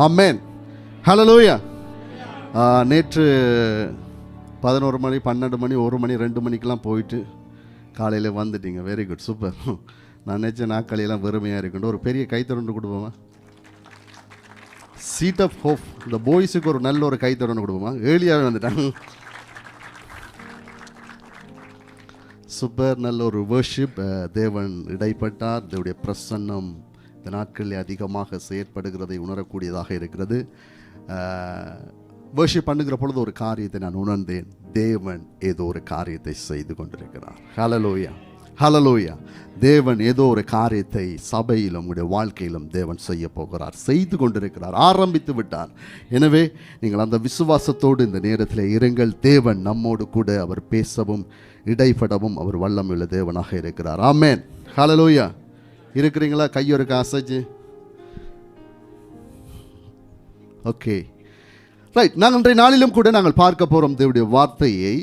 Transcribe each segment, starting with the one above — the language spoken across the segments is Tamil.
ஆமென். ஹல்லேலூயா. நேற்று 11 மணி 12 மணி 1 மணி 2 மணிக்கெலாம் போயிட்டு காலையில் வந்துட்டீங்க. Very good, super. நான் நினச்ச நாட்களியெல்லாம் வெறுமையாக இருக்குன்னு ஒரு பெரிய கைத்தொடர்ந்து கொடுப்போமா? Seat of hope. இந்த பாய்ஸுக்கு ஒரு நல்ல ஒரு கைத்தொடர்ந்து கொடுப்போமா? ஏர்லியாகவே வந்துட்டாங்க. சூப்பர். நல்ல ஒரு வர்ஷிப். தேவன் இடைப்பட்டார். தேவனுடைய பிரசன்னம் இந்த நாட்களில் அதிகமாக செயற்படுகிறதை உணரக்கூடியதாக இருக்கிறது. வர்ஷிப் பண்ணுகிற பொழுது ஒரு காரியத்தை நான் உணர்ந்தேன். தேவன் ஏதோ ஒரு காரியத்தை செய்து கொண்டிருக்கிறார். ஹல்லேலூயா, ஹல்லேலூயா. தேவன் ஏதோ ஒரு காரியத்தை சபையிலும் உங்களுடைய வாழ்க்கையிலும் தேவன் செய்ய போகிறார், செய்து கொண்டிருக்கிறார், ஆரம்பித்து விட்டார். எனவே நீங்கள் அந்த விசுவாசத்தோடு இந்த நேரத்தில் இருங்கள். தேவன் நம்மோடு கூட அவர் பேசவும் இடைப்படவும் அவர் வல்லமையுள்ள தேவனாக இருக்கிறார். ஆமென். ஹல்லேலூயா. இருக்கிறீங்களா? கையொருக்க அசைச்சு. Okay, right. நாங்கள் இன்றைய நாளிலும் கூட நாங்கள் பார்க்க போகிறோம் தேவனுடைய வார்த்தையை.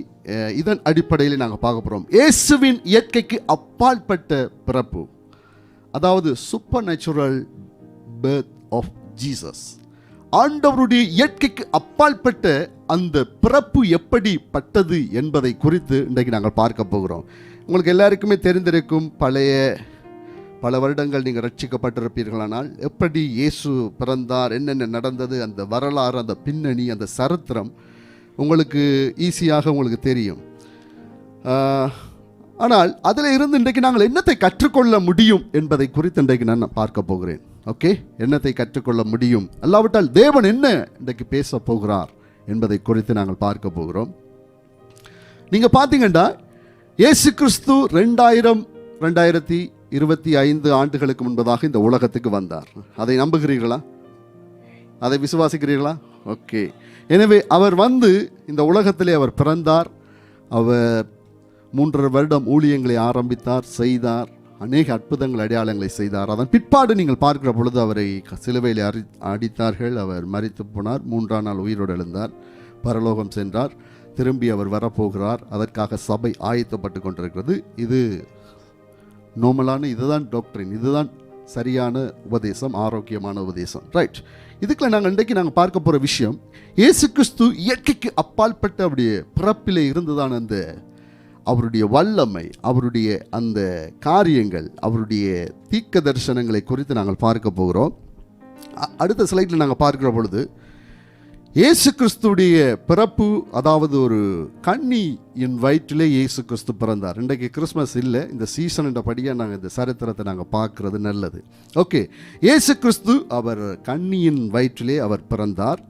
இதன் அடிப்படையில் நாங்கள் பார்க்க போகிறோம் இயேசுவின் இயற்கைக்கு அப்பாற்பட்ட பிறப்பு, அதாவது supernatural birth of Jesus. ஆண்டவருடைய இயற்கைக்கு அப்பாற்பட்ட அந்த பிறப்பு எப்படிப்பட்டது என்பதை குறித்து இன்றைக்கு நாங்கள் பார்க்க போகிறோம். உங்களுக்கு எல்லாருக்குமே தெரிந்திருக்கும், பல வருடங்கள் நீங்கள் ரட்சிக்கப்பட்டிருப்பீர்களானால் எப்படி இயேசு பிறந்தார், என்னென்ன நடந்தது, அந்த வரலாறு, அந்த பின்னணி, அந்த சரித்திரம் உங்களுக்கு ஈஸியாக உங்களுக்கு தெரியும். ஆனால் அதில் இருந்து இன்றைக்கு நாங்கள் என்னத்தை கற்றுக்கொள்ள முடியும் என்பதை குறித்து இன்றைக்கு நான் பார்க்க போகிறேன். ஓகே, என்னத்தை கற்றுக்கொள்ள முடியும், அல்லாவிட்டால் தேவன் என்ன இன்றைக்கு பேச போகிறார் என்பதை குறித்து நாங்கள் பார்க்க போகிறோம். நீங்கள் பார்த்தீங்கன்னா இயேசு கிறிஸ்து 2025 ஆண்டுகளுக்கு முன்பதாக இந்த உலகத்துக்கு வந்தார். அதை நம்புகிறீர்களா? அதை விசுவாசிக்கிறீர்களா? ஓகே. எனவே அவர் வந்து இந்த உலகத்திலே அவர் பிறந்தார். அவர் 3.5 வருடம் ஊழியங்களை ஆரம்பித்தார், செய்தார், அநேக அற்புதங்கள் அடையாளங்களை செய்தார். அதன் பிற்பாடு நீங்கள் பார்க்கிற பொழுது அவரை சிலுவையில் அடித்தார்கள். அவர் மரித்து போனார். 3ஆம் நாள் உயிரோடு எழுந்தார், பரலோகம் சென்றார். திரும்பி அவர் வரப்போகிறார். அதற்காக சபை ஆயத்தப்பட்டு கொண்டிருக்கிறது. இது நார்மலான, இதுதான் டாக்டரின், இதுதான் சரியான உபதேசம், ஆரோக்கியமான உபதேசம். ரைட். இதுக்குள்ள இன்றைக்கு நாங்கள் பார்க்க போகிற விஷயம், இயேசு கிறிஸ்து இயற்கைக்கு அப்பாற்பட்ட அவருடைய பிறப்பிலே இருந்துதான் அந்த அவருடைய வல்லமை, அவருடைய அந்த காரியங்கள், அவருடைய தீர்க்க தரிசனங்களை குறித்து நாங்கள் பார்க்க போகிறோம். அடுத்த ஸ்லைடில் நாங்கள் பார்க்கிற பொழுது இயேசு கிறிஸ்துடைய பிறப்பு, அதாவது ஒரு கன்னியின் வயிற்றிலே இயேசு கிறிஸ்து பிறந்தார். இன்றைக்கு கிறிஸ்மஸ் இல்லை, இந்த சீசன் படியாக நாங்கள் இந்த சரித்திரத்தை நாங்கள் பார்க்கறது நல்லது. ஓகே, இயேசு கிறிஸ்து அவர் கன்னியின் வயிற்றிலே அவர் பிறந்தார்.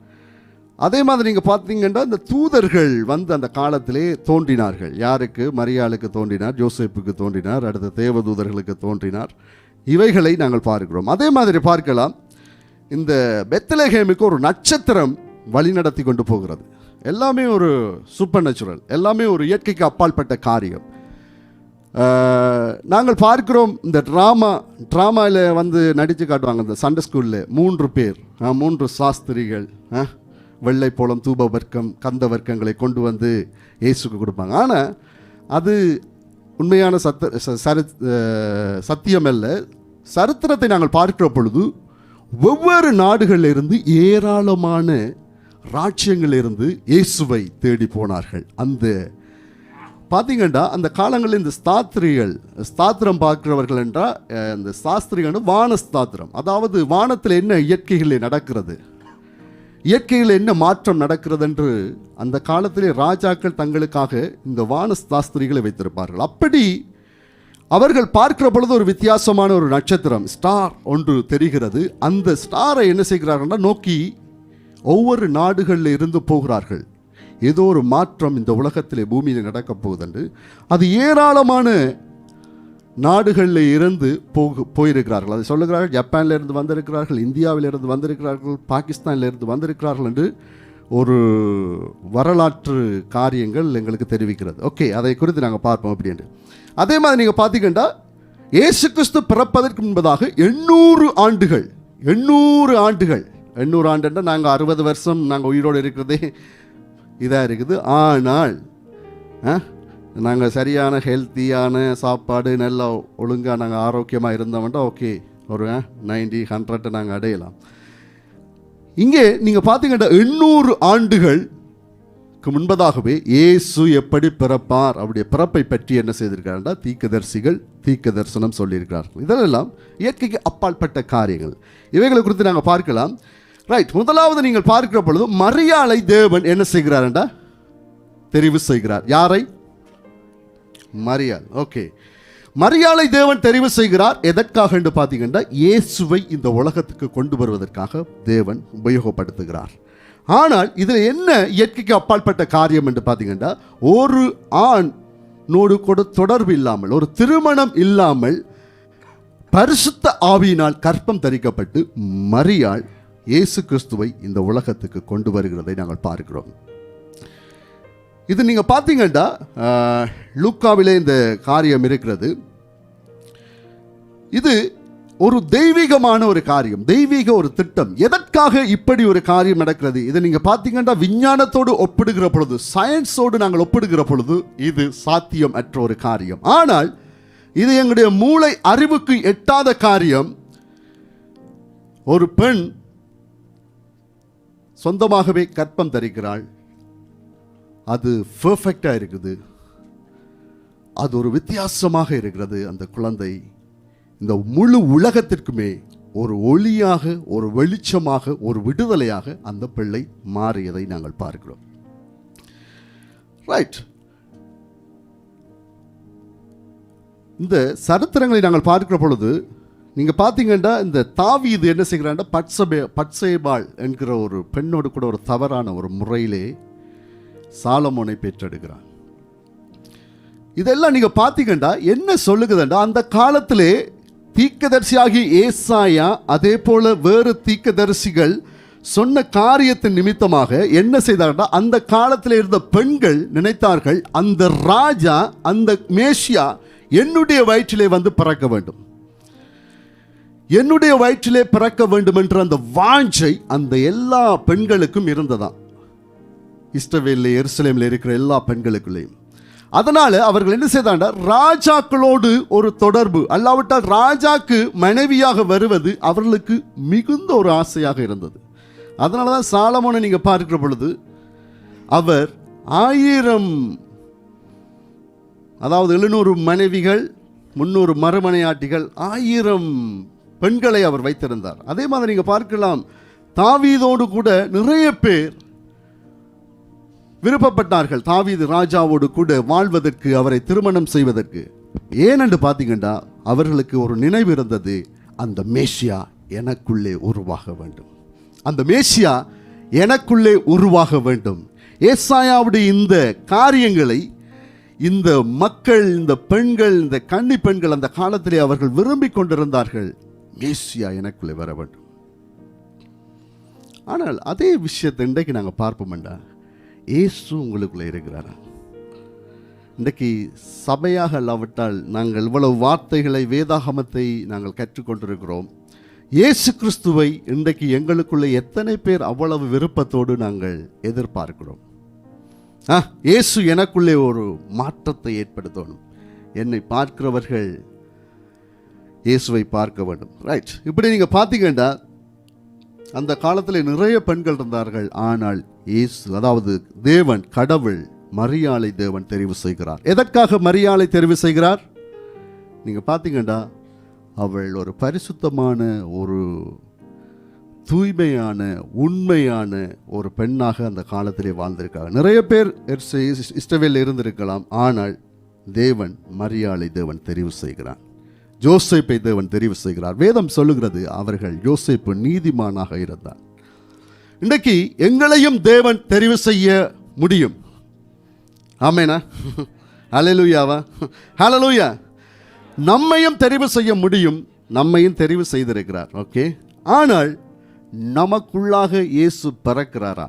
அதே மாதிரி நீங்கள் பார்த்தீங்கன்னா இந்த தூதர்கள் வந்து அந்த காலத்திலே தோன்றினார்கள். யாருக்கு? மரியாளுக்கு தோன்றினார், ஜோசேப்புக்கு தோன்றினார், அடுத்த தேவதூதர்களுக்கு தோன்றினார். இவைகளை நாங்கள் பார்க்கிறோம். அதே மாதிரி பார்க்கலாம், இந்த பெத்லகேமுக்கு ஒரு நட்சத்திரம் வழி நடத்தி கொண்டு போகிறது. எல்லாமே ஒரு சூப்பர் நேச்சுரல், எல்லாமே ஒரு இயற்கைக்கு அப்பாற்பட்ட காரியம். நாங்கள் பார்க்கிறோம், இந்த ட்ராமாவில் வந்து நடித்து காட்டுவாங்க. இந்த சண்டே ஸ்கூலில் 3 பேர், 3 சாஸ்திரிகள் வெள்ளை போலம், தூப வர்க்கம், கந்த வர்க்கங்களை கொண்டு வந்து இயேசுக்கு கொடுப்பாங்க. ஆனால் அது உண்மையான சத்தியம் அல்ல. சரித்திரத்தை நாங்கள் பார்க்கிற பொழுது ஒவ்வொரு நாடுகளிலிருந்து ஏராளமான ராஜ்யங்களிலிருந்து இயேசுவை தேடி போனார்கள். அந்த பார்த்தீங்கன்னா அந்த காலங்களில் இந்த ஸ்தாத்திரம் பார்க்கிறவர்கள் என்றால், இந்த சாஸ்திரிகள் வானஸ்தாத்திரம், அதாவது வானத்தில் என்ன இயற்கைகளில் நடக்கிறது, இயற்கையில் என்ன மாற்றம் நடக்கிறது என்று அந்த காலத்திலே ராஜாக்கள் தங்களுக்காக இந்த வானஸ்தாஸ்திரிகளை வைத்திருப்பார்கள். அப்படி அவர்கள் பார்க்கிற பொழுது ஒரு வித்தியாசமான ஒரு நட்சத்திரம், ஸ்டார் ஒன்று தெரிகிறது. அந்த ஸ்டாரை என்ன செய்கிறார்கள் நோக்கி ஒவ்வொரு நாடுகளில் இருந்து போகிறார்கள். ஏதோ ஒரு மாற்றம் இந்த உலகத்திலே பூமியில் நடக்கப் போகுதுண்டு அது ஏராளமான நாடுகளில் இருந்து போயிருக்கிறார்கள். அதை சொல்லுகிறார்கள், ஜப்பானில் இருந்து வந்திருக்கிறார்கள், இந்தியாவில் இருந்து வந்திருக்கிறார்கள், பாகிஸ்தானில் இருந்து வந்திருக்கிறார்கள் என்று ஒரு வரலாற்று காரியங்கள் எங்களுக்கு தெரிவிக்கிறது. ஓகே, அதை குறித்து நாங்கள் பார்ப்போம் அப்படின்ட்டு. அதே மாதிரி நீங்கள் பார்த்தீங்கன்னா இயேசு கிறிஸ்து பிறப்பதற்கு முன்பதாக 800 ஆண்டுகள் 800 ஆண்டுன்னா நாங்கள் 60 வருஷம் நாங்கள் உயிரோடு இருக்கிறதே இதாக இருக்குது. ஆனால் நாங்கள் சரியான ஹெல்த்தியான சாப்பாடு, நல்லா ஒழுங்காக நாங்கள் ஆரோக்கியமாக இருந்தோம்னா ஓகே, ஒரு 90-100 நாங்கள் அடையலாம். இங்கே நீங்கள் பார்த்தீங்கன்னா 800 ஆண்டுகளுக்கு முன்பதாகவே இயேசு எப்படி பிறப்பார், அவருடைய பிறப்பை பற்றி என்ன செய்திருக்கிறார்னா தீர்க்கதரிசிகள் தீர்க்க தரிசனம் சொல்லியிருக்கிறார்கள். இதெல்லாம் இயற்கைக்கு அப்பாற்பட்ட காரியங்கள். இவைகளை குறித்து நாங்கள் பார்க்கலாம். ரைட், முதலாவது நீங்கள் பார்க்கிற பொழுது மரியாளை தேவன் என்ன செய்கிறார்டா தெரிவு செய்கிறார். யாரை? மரியாள். ஓகே, மரியாளை தேவன் தெரிவு செய்கிறார். எதற்காக என்று பார்த்தீங்கன்னா இயேசுவை இந்த உலகத்துக்கு கொண்டு வருவதற்காக தேவன் உபயோகப்படுத்துகிறார். ஆனால் இதில் என்ன இயற்கைக்கு அப்பாற்பட்ட காரியம் என்று பார்த்தீங்கன்னா, ஒரு ஆணோடு கூட தொடர்பு இல்லாமல், ஒரு திருமணம் இல்லாமல் பரிசுத்த ஆவியினால் கற்பம் தரிக்கப்பட்டு மரியாள் இயேசு கிறிஸ்துவை இந்த உலகத்துக்கு கொண்டு வருகிறதை நாங்கள் பார்க்கிறோம். இது நீங்கள் பார்த்தீங்கன்னா லூக்காவிலே இந்த காரியம் இருக்கிறது. இது ஒரு தெய்வீகமான ஒரு காரியம், தெய்வீக ஒரு திட்டம். எதற்காக இப்படி ஒரு காரியம் நடக்கிறது? இதை நீங்கள் பார்த்தீங்கன்னா விஞ்ஞானத்தோடு ஒப்பிடுகிற பொழுது, சயின்ஸோடு நாங்கள் ஒப்பிடுகிற பொழுது இது சாத்தியம் அற்ற ஒரு காரியம். ஆனால் இது எங்களுடைய மூளை அறிவுக்கு எட்டாத காரியம். ஒரு பெண் சொந்தமாகவே கற்பம் தரிக்கிறாள். அது பெர்ஃபெக்டாக இருக்குது, அது ஒரு வித்தியாசமாக இருக்கிறது. அந்த குழந்தை இந்த முழு உலகத்திற்குமே ஒரு ஒளியாக, ஒரு வெளிச்சமாக, ஒரு விடுதலையாக அந்த பிள்ளை மாறியதை நாங்கள் பார்க்கிறோம். ரைட், இந்த சரித்திரங்களை நாங்கள் பார்க்கிற பொழுது நீங்கள் பார்த்தீங்கன்னா இந்த தாவீது என்ன செய்கிறான்னா பட்சேபாள் என்கிற ஒரு பெண்ணோடு கூட ஒரு தவறான ஒரு முறையிலே சாலமோனை பெற்றெடுக்கிறான். இதெல்லாம் நீங்க பார்த்தீங்கன்னா என்ன சொல்லுகுதுண்டா, அந்த காலத்திலே தீர்க்கதரிசியாகி ஏசாயா அதே போல வேறு தீர்க்கதரிசிகள் சொன்ன காரியத்தின் நிமித்தமாக என்ன செய்தார்னா, அந்த காலத்தில் இருந்த பெண்கள் நினைத்தார்கள் அந்த ராஜா, அந்த மேசியா என்னுடைய வயிற்றிலே வந்து பிறக்க வேண்டும், என்னுடைய வயிற்றிலே பிறக்க வேண்டும் என்ற அந்த வாஞ்சை அந்த எல்லா பெண்களுக்கும் இருந்ததா, இஸ்ரவேலில் எருசலேமில் இருக்கிற எல்லா பெண்களுக்குள்ளேயும். அதனால அவர்கள் என்ன செய்தாங்க, ராஜாக்களோடு ஒரு தொடர்பு, அல்லாவிட்டால் ராஜாக்கு மனைவியாக வருவது அவர்களுக்கு மிகுந்த ஒரு ஆசையாக இருந்தது. அதனால தான் சாலமோனை நீங்கள் பார்க்கிற பொழுது அவர் 1000, அதாவது 700 மனைவிகள், 300 மறுமனையாட்டிகள், 1000 பெண்களை அவர் வைத்திருந்தார். அதே மாதிரி நீங்கள் பார்க்கலாம், தாவீதோடு கூட நிறைய பேர் விருப்பப்பட்டார்கள் தாவீது ராஜாவோடு கூட வாழ்வதற்கு, அவரை திருமணம் செய்வதற்கு. ஏனென்று பார்த்தீங்கன்னா அவர்களுக்கு ஒரு நினைவு இருந்தது, அந்த மேசியா எனக்குள்ளே உருவாக வேண்டும், அந்த மேசியா எனக்குள்ளே உருவாக வேண்டும். ஏசாயாவுடைய இந்த காரியங்களை இந்த மக்கள், இந்த பெண்கள், இந்த கன்னி பெண்கள் அந்த காலத்திலே அவர்கள் விரும்பிக் கொண்டிருந்தார்கள், மேசியா எனக்குள்ளே வர வேண்டும். ஆனால் அதே விஷயத்தை இன்றைக்கு நாங்கள் பார்ப்போம்டா, இயேசு உங்களுக்குள்ளே இருக்கிறாரா? இன்றைக்கு சபையாக இல்லாவிட்டால் நாங்கள் இவ்வளவு வார்த்தைகளை, வேதாகமத்தை நாங்கள் கற்றுக்கொண்டிருக்கிறோம். இயேசு கிறிஸ்துவை இன்றைக்கு எங்களுக்குள்ளே எத்தனை பேர் அவ்வளவு விருப்பத்தோடு நாங்கள் எதிர்பார்க்கிறோம்? இயேசு எனக்குள்ளே ஒரு மாற்றத்தை ஏற்படுத்தணும், என்னை பார்க்கிறவர்கள் இயேசுவை பார்க்க வேண்டும். ரைட், இப்படி நீங்கள் பார்த்தீங்கன்னா அந்த காலத்தில் நிறைய பெண்கள் இருந்தார்கள். ஆனால் இயேசு, அதாவது தேவன், கடவுள் மரியாளை தேவன் தெரிவு செய்கிறார். எதற்காக மரியாளை தெரிவு செய்கிறார்? நீங்கள் பார்த்தீங்கன்னா அவள் ஒரு பரிசுத்தமான, ஒரு தூய்மையான, உண்மையான ஒரு பெண்ணாக அந்த காலத்திலே வாழ்ந்திருக்காங்க. நிறைய பேர் இஸ்ரவேலில் இருந்திருக்கலாம், ஆனால் தேவன் மரியாளை தேவன் தெரிவு செய்கிறார். யோசேப்பை தேவன் தெரிவு செய்கிறார். வேதம் சொல்லுகிறது அவர்கள் யோசேப்பு நீதிமானாக இருந்தார். இன்றைக்கு எங்களையும் தேவன் தெரிவு செய்ய முடியும். ஆமேனா? ஹல்லேலூயாவா? ஹல்லேலூயா. நம்மையும் தெரிவு செய்ய முடியும், நம்மையும் தெரிவு செய்திருக்கிறார். ஓகே, ஆனால் நமக்குள்ளாக இயேசு பிறக்கிறாரா?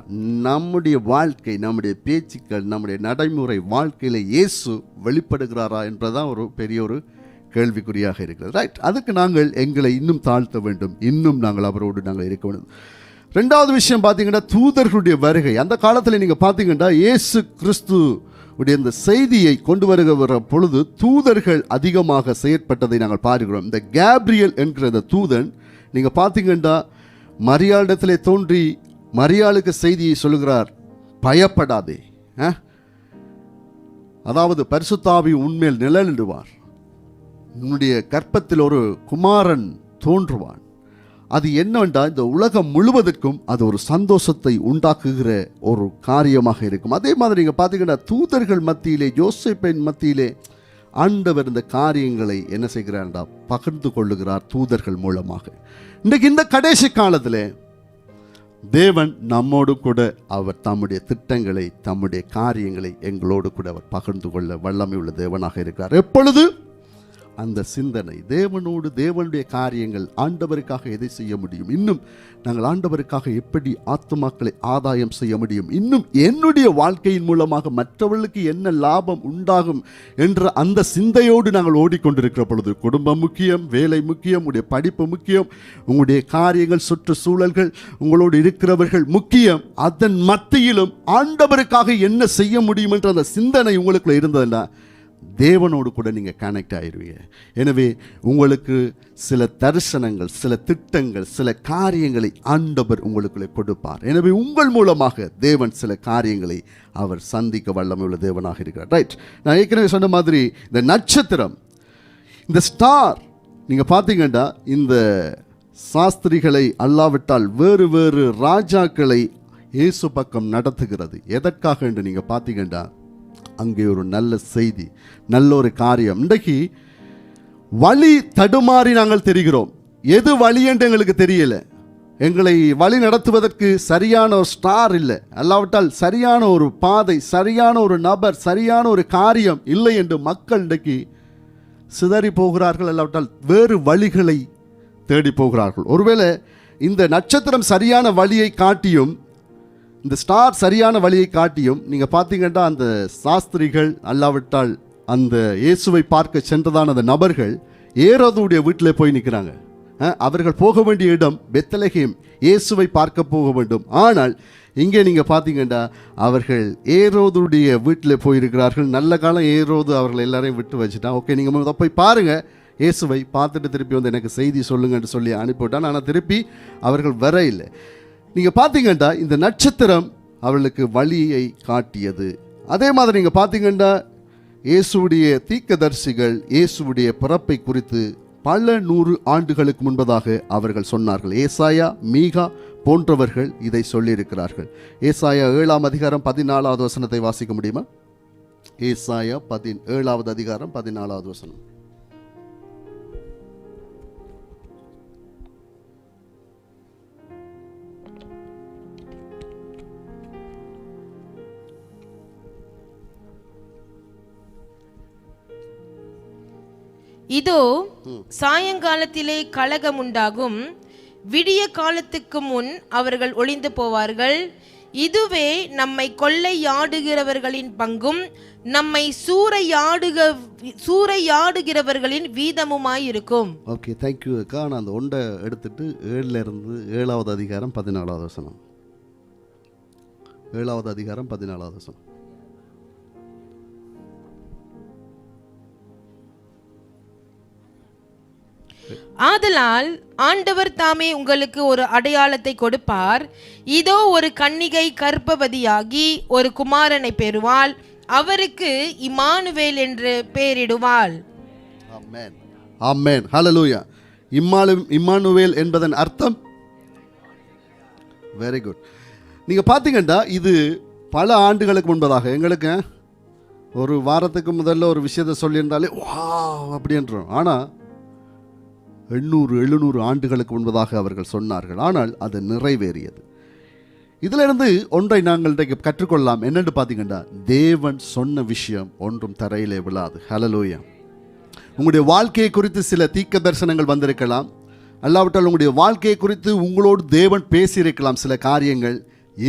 நம்முடைய வாழ்க்கை, நம்முடைய பேச்சுக்கள், நம்முடைய நடைமுறை வாழ்க்கையில் இயேசு வெளிப்படுகிறாரா என்பதுதான் ஒரு பெரிய ஒரு கேள்விக்குறியாக இருக்கிறது. ரைட், அதுக்கு நாங்கள் எங்களை இன்னும் தாழ்த்த வேண்டும், இன்னும் நாங்கள் அவரோடு நாங்கள் இருக்க வேண்டும். ரெண்டாவது விஷயம் பார்த்தீங்கன்னா தூதர்களுடைய வருகை. அந்த காலத்தில் நீங்கள் பார்த்தீங்கன்னா இயேசு கிறிஸ்து உடைய இந்த செய்தியை கொண்டு வருகிற பொழுது தூதர்கள் அதிகமாக செயற்பட்டதை நாங்கள் பார்க்கிறோம். இந்த கேப்ரியல் என்கிற இந்த தூதன் நீங்கள் பார்த்தீங்கன்னா மரியாளிடத்திலே தோன்றி மரியாளுக்கு செய்தியை சொல்லுகிறார், பயப்படாதே. அதாவது பரிசுத்தாவி உன்மேல் நிழலிடுவார், உன்னுடைய கர்ப்பத்தில் ஒரு குமாரன் தோன்றுவான். அது என்னவென்றால் இந்த உலகம் முழுவதற்கும் அது ஒரு சந்தோஷத்தை உண்டாக்குகிற ஒரு காரியமாக இருக்கும். அதே மாதிரி நீங்கள் பார்த்தீங்கன்னா தூதர்கள் மத்தியிலே, யோசேப்பின் மத்தியிலே ஆண்டவர் இந்த காரியங்களை என்ன செய்கிறார்டா பகிர்ந்து கொள்ளுகிறார் தூதர்கள் மூலமாக. இன்றைக்கு இந்த கடைசி காலத்தில் தேவன் நம்மோடு கூட அவர் தம்முடைய திட்டங்களை, தம்முடைய காரியங்களை எங்களோடு கூட அவர் பகிர்ந்து கொள்ள வல்லமை உள்ள தேவனாக இருக்கிறார். எப்பொழுது அந்த சிந்தனை தேவனோடு, தேவனுடைய காரியங்கள், ஆண்டவருக்காக எதை செய்ய முடியும், இன்னும் நாங்கள் ஆண்டவருக்காக எப்படி ஆத்துமாக்களை ஆதாயம் செய்ய முடியும், இன்னும் என்னுடைய வாழ்க்கையின் மூலமாக மற்றவர்களுக்கு என்ன லாபம் உண்டாகும் என்ற அந்த சிந்தையோடு நாங்கள் ஓடிக்கொண்டிருக்கிற பொழுது, குடும்பம் முக்கியம், வேலை முக்கியம், உங்களுடைய படிப்பு முக்கியம், உங்களுடைய காரியங்கள், சுற்றுச்சூழல்கள், உங்களோடு இருக்கிறவர்கள் முக்கியம், அதன் மத்தியிலும் ஆண்டவருக்காக என்ன செய்ய முடியும் என்ற அந்த சிந்தனை உங்களுக்குள்ள இருந்ததுன்னா தேவனோடு கூட நீங்கள் கனெக்ட் ஆகிடுவீங்க. எனவே உங்களுக்கு சில தரிசனங்கள், சில திட்டங்கள், சில காரியங்களை ஆண்டவர் உங்களுக்குள்ளே கொடுப்பார். எனவே உங்கள் மூலமாக தேவன் சில காரியங்களை அவர் சந்திக்க வல்லமை உள்ள தேவனாக இருக்கிறார். ரைட், நான் ஏற்கனவே சொன்ன மாதிரி இந்த நட்சத்திரம், இந்த ஸ்டார், நீங்கள் பார்த்தீங்கன்னா இந்த சாஸ்திரிகளை அல்லாவிட்டால் வேறு வேறு ராஜாக்களை இயேசு பக்கம் நடத்துகிறது. எதற்காக என்று நீங்கள் பார்த்தீங்கன்னா அங்கே ஒரு நல்ல செய்தி, நல்ல ஒரு காரியம். இன்றைக்கு வழி தடுமாறி நாங்கள் தெரிகிறோம். எது வழி என்று எங்களுக்கு தெரியல. எங்களை வழி நடத்துவதற்கு சரியான ஒரு ஸ்டார் இல்லை, அல்லாவிட்டால் சரியான ஒரு பாதை, சரியான ஒரு நபர், சரியான ஒரு காரியம் இல்லை என்று மக்கள் இன்றைக்கு சிதறி போகிறார்கள், அல்லாவிட்டால் வேறு வழிகளை தேடி போகிறார்கள். ஒருவேளை இந்த நட்சத்திரம் சரியான வழியை காட்டியும், இந்த ஸ்டார் சரியான வழியை காட்டியும், நீங்கள் பார்த்தீங்கன்னா அந்த சாஸ்திரிகள் அல்லாவிட்டால் அந்த இயேசுவை பார்க்க சென்றதான அந்த நபர்கள் ஏரோதுடைய வீட்டில் போய் நிற்கிறாங்க. அவர்கள் போக வேண்டிய இடம் பெத்லகேம், இயேசுவை பார்க்க போக வேண்டும். ஆனால் இங்கே நீங்கள் பார்த்தீங்கன்னா அவர்கள் ஏரோதுடைய வீட்டில் போயிருக்கிறார்கள். நல்ல காலம் ஏரோது அவர்கள் எல்லாரையும் விட்டு வச்சுட்டான். ஓகே, நீங்கள் போய் பாருங்கள், இயேசுவை பார்த்துட்டு திருப்பி வந்து எனக்கு செய்தி சொல்லுங்கன்னு சொல்லி அனுப்பிவிட்டான். ஆனால் திருப்பி அவர்கள் வர இல்லை. நீங்கள் பார்த்தீங்கன்னா இந்த நட்சத்திரம் அவளுக்கு வழியை காட்டியது. அதே மாதிரி நீங்கள் பார்த்தீங்கன்னா இயேசுடைய தீர்க்கதரிசிகள் இயேசுடைய பிறப்பை குறித்து பல 100 ஆண்டுகளுக்கு முன்பதாக அவர்கள் சொன்னார்கள். ஏசாயா, மீகா போன்றவர்கள் இதை சொல்லியிருக்கிறார்கள். ஏசாயா 7ஆம் அதிகாரம் 14வது வசனத்தை வாசிக்க முடியுமா? ஏசாயா 7வது அதிகாரம் 14வது வசனம். இதோ சாயங்காலத்திலே கலகம் உண்டாகும், விடிய காலத்துக்கு முன் அவர்கள் ஒளிந்து போவார்கள். இதுவே நம்மை கொள்ளையாடுகிறவர்களின் பங்கும் நம்மை சூறையாடுகிறவர்களின் வீதமுமாயிருக்கும். ஓகே, தேங்க்யூ அக்கா. நான் அந்த ஒன்றை எடுத்துட்டு 7வது அதிகாரம் 14வது வசனம். 7வது அதிகாரம் 14வது வசனம். ஆதலால் ஆண்டவர் தாமே உங்களுக்கு ஒரு அடையாளத்தை கொடுப்பார். இதோ ஒரு கன்னிகை கர்ப்பவதியாகி ஒரு குமாரனை பெறுவாள், அவருக்கு இம்மானுவேல் என்று பெயரிடுவாள். ஆமென், ஆமென், ஹல்லேலூயா. இம்மானுவேல் என்பதன் அர்த்தம், வெரி குட். நீங்கள் பார்த்தீங்கன்னா இது பல ஆண்டுகளுக்கு முன்பதாக, எங்களுக்கு ஒரு வாரத்துக்கு முதல்ல ஒரு விஷயத்தை சொல்லியிருந்தாலே வா அப்படின்றோம். ஆனால் 800-700 ஆண்டுகளுக்கு முன்பதாக அவர்கள் சொன்னார்கள். ஆனால் அது நிறைவேறியது. இதிலிருந்து ஒன்றை நாங்கள் இன்றைக்கு கற்றுக்கொள்ளலாம். என்னென்று பார்த்தீங்கன்னா, தேவன் சொன்ன விஷயம் ஒன்றும் தரையிலே விழாது. ஹல்லேலூயா. உங்களுடைய வாழ்க்கையை குறித்து சில தீர்க்க தரிசனங்கள் வந்திருக்கலாம், அல்லாவிட்டால் உங்களுடைய வாழ்க்கையை குறித்து உங்களோடு தேவன் பேசியிருக்கலாம் சில காரியங்கள்.